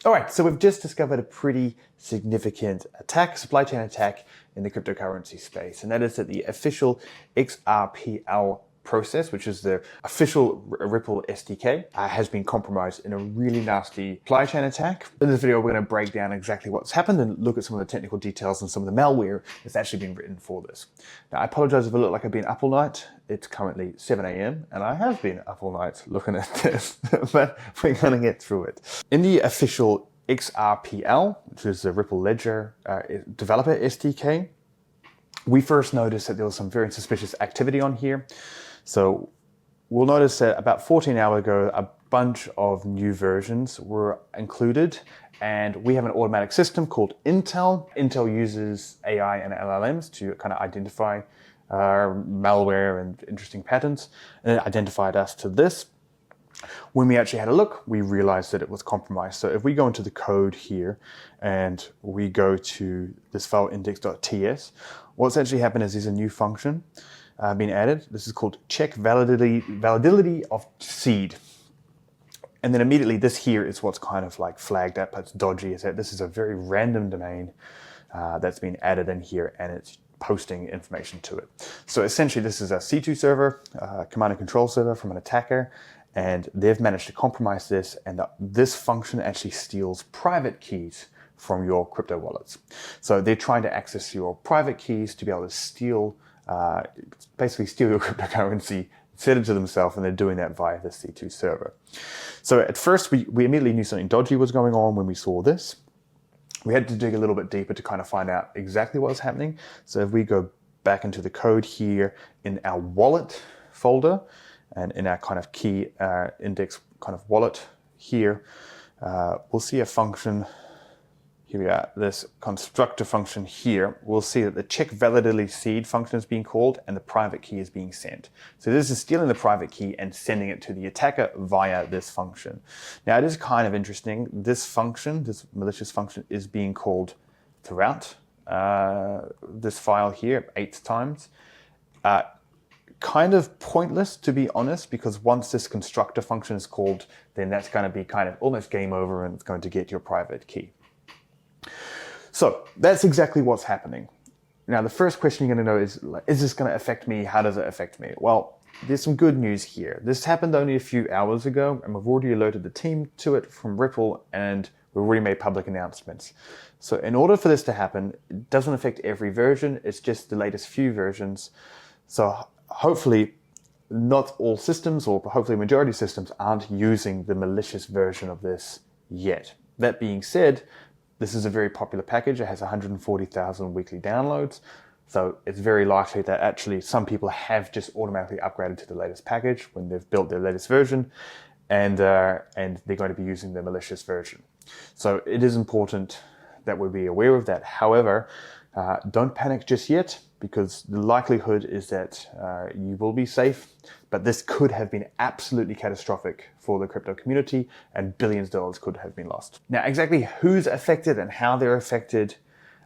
All right, so we've just discovered a pretty significant attack, supply chain attack in the cryptocurrency space, and that is that the official XRPL process, which is the official Ripple SDK, has been compromised in a really nasty supply chain attack. In this video, we're going to break down exactly what's happened and look at some of the technical details and some of the malware that's actually been written for this. Now, I apologize if I look like I've been up all night. It's currently 7 a.m. and I have been up all night looking at this, but we're going to get through it. In the official XRPL, which is the Ripple Ledger developer SDK, we first noticed that there was some very suspicious activity on here. So we'll notice that about 14 hours ago, a bunch of new versions were included, and we have an automatic system called Intel. Intel uses AI and LLMs to kind of identify malware and interesting patterns, and it identified us to this. When we actually had a look, we realized that it was compromised. So if we go into the code here and we go to this file index.ts, what's actually happened is there's a new function been added. This is called checkValidityOfSeed. And then immediately this here is what's kind of like flagged up. It's dodgy. Is that this is a very random domain that's been added in here, and it's posting information to it. So essentially this is a C2 server, command and control server from an attacker, and they've managed to compromise this, and this function actually steals private keys from your crypto wallets. So they're trying to access your private keys to be able to steal, basically steal your cryptocurrency, set it to themselves, and they're doing that via the C2 server. So at first we immediately knew something dodgy was going on when we saw this. We had to dig a little bit deeper to kind of find out exactly what was happening. So if we go back into the code here in our wallet folder and in our kind of key index kind of wallet here, we'll see a function. Here we are, this constructor function here. We'll see that the checkValidityOfSeed function is being called and the private key is being sent. So this is stealing the private key and sending it to the attacker via this function. Now it is kind of interesting. This function, this malicious function, is being called throughout this file here 8 times. Kind of pointless, to be honest, because once this constructor function is called, then that's going to be kind of almost game over and it's going to get your private key. So that's exactly what's happening. Now, the first question you're going to know is this going to affect me? How does it affect me? Well, there's some good news here. This happened only a few hours ago, and we've already alerted the team to it from Ripple, and we've already made public announcements. So in order for this to happen, it doesn't affect every version. It's just the latest few versions. So hopefully not all systems, or hopefully a majority of systems, aren't using the malicious version of this yet. That being said, this is a very popular package. It has 140,000 weekly downloads. So it's very likely that actually some people have just automatically upgraded to the latest package when they've built their latest version, and they're going to be using the malicious version. So it is important that we be aware of that. However, don't panic just yet, because the likelihood is that you will be safe, but this could have been absolutely catastrophic for the crypto community, and billions of dollars could have been lost. Now, exactly who's affected and how they're affected,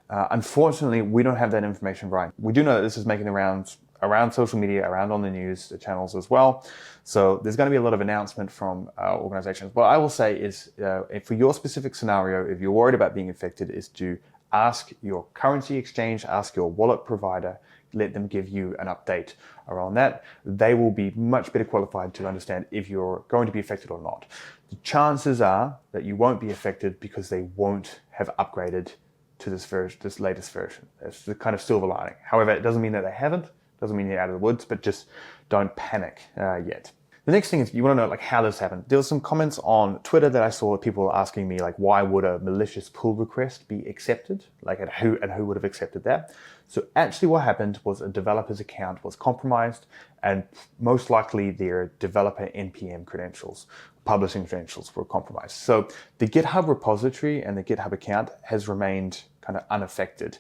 unfortunately, we don't have that information right. We do know that this is making the rounds around social media, around on the news, the channels as well. So there's going to be a lot of announcement from organizations. What I will say is, for your specific scenario, if you're worried about being affected, is to ask your currency exchange, ask your wallet provider, let them give you an update around that. They will be much better qualified to understand if you're going to be affected or not. The chances are that you won't be affected because they won't have upgraded to this latest version. That's the kind of silver lining. However, it doesn't mean that they haven't, doesn't mean you're out of the woods, but just don't panic yet. The next thing is you want to know how this happened. There were some comments on Twitter that I saw people asking me why would a malicious pull request be accepted? And who would have accepted that? So actually what happened was a developer's account was compromised, and most likely their developer NPM credentials, publishing credentials, were compromised. So the GitHub repository and the GitHub account has remained kind of unaffected.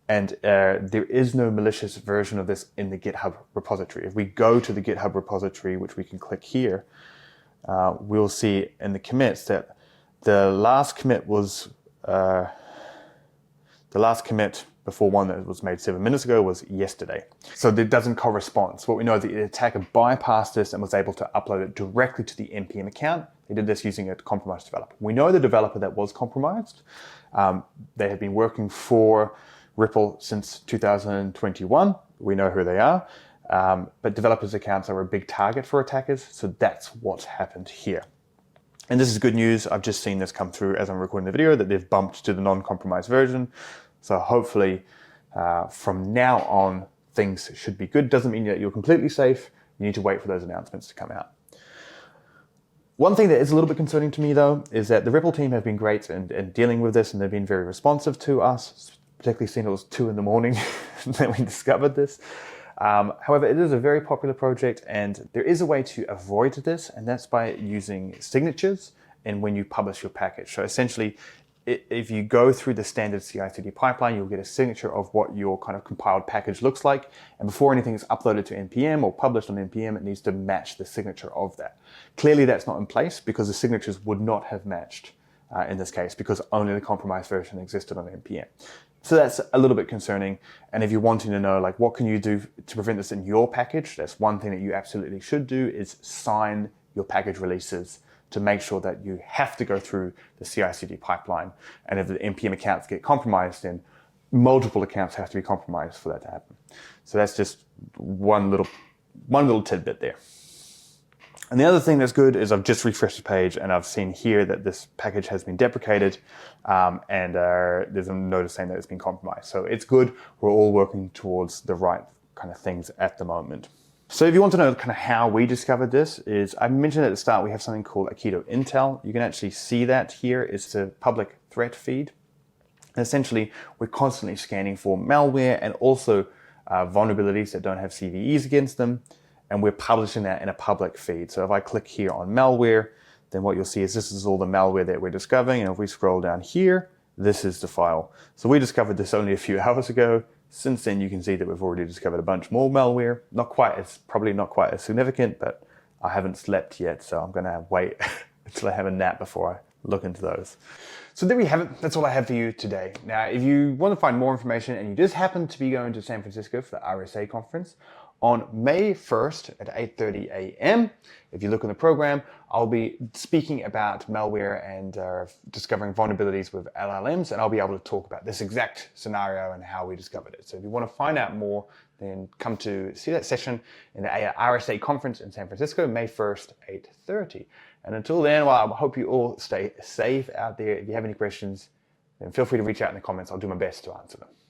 And there is no malicious version of this in the GitHub repository. If we go to the GitHub repository, which we can click here, we'll see in the commits that the last commit before one that was made 7 minutes ago was yesterday. So that doesn't correspond. So what we know is the attacker bypassed this and was able to upload it directly to the NPM account. They did this using a compromised developer. We know the developer that was compromised. They have been working for Ripple since 2021. We know who they are. But developers' accounts are a big target for attackers. So that's what's happened here. And this is good news. I've just seen this come through as I'm recording the video that they've bumped to the non-compromised version. So hopefully from now on, things should be good. Doesn't mean that you're completely safe. You need to wait for those announcements to come out. One thing that is a little bit concerning to me though, is that the Ripple team have been great in dealing with this, and they've been very responsive to us, particularly seeing it was 2 in the morning that we discovered this. However, it is a very popular project, and there is a way to avoid this, and that's by using signatures and when you publish your package. So essentially, if you go through the standard CI/CD pipeline, you'll get a signature of what your kind of compiled package looks like. And before anything is uploaded to NPM or published on NPM, it needs to match the signature of that. Clearly, that's not in place because the signatures would not have matched in this case, because only the compromised version existed on NPM. So that's a little bit concerning. And if you're wanting to know, like, what can you do to prevent this in your package? That's one thing that you absolutely should do, is sign your package releases to make sure that you have to go through the CI/CD pipeline. And if the NPM accounts get compromised, then multiple accounts have to be compromised for that to happen. So that's just one little tidbit there. And the other thing that's good is I've just refreshed the page and I've seen here that this package has been deprecated, and there's a notice saying that it's been compromised. So it's good. We're all working towards the right kind of things at the moment. So if you want to know kind of how we discovered this, is I mentioned at the start we have something called Aikido Intel. You can actually see that here. It's a public threat feed. And essentially, we're constantly scanning for malware and also vulnerabilities that don't have CVEs against them. And we're publishing that in a public feed. So if I click here on malware, then what you'll see is this is all the malware that we're discovering. And if we scroll down here, this is the file. So we discovered this only a few hours ago. Since then, you can see that we've already discovered a bunch more malware. Probably not quite as significant, but I haven't slept yet. So I'm gonna wait until I have a nap before I look into those. So there we have it. That's all I have for you today. Now, if you want to find more information and you just happen to be going to San Francisco for the RSA conference on May 1st at 8:30 a.m., if you look in the program, I'll be speaking about malware and discovering vulnerabilities with LLMs, and I'll be able to talk about this exact scenario and how we discovered it. So if you want to find out more, then come to see that session in the RSA conference in San Francisco, May 1st, 8:30. And until then, well, I hope you all stay safe out there. If you have any questions, then feel free to reach out in the comments. I'll do my best to answer them.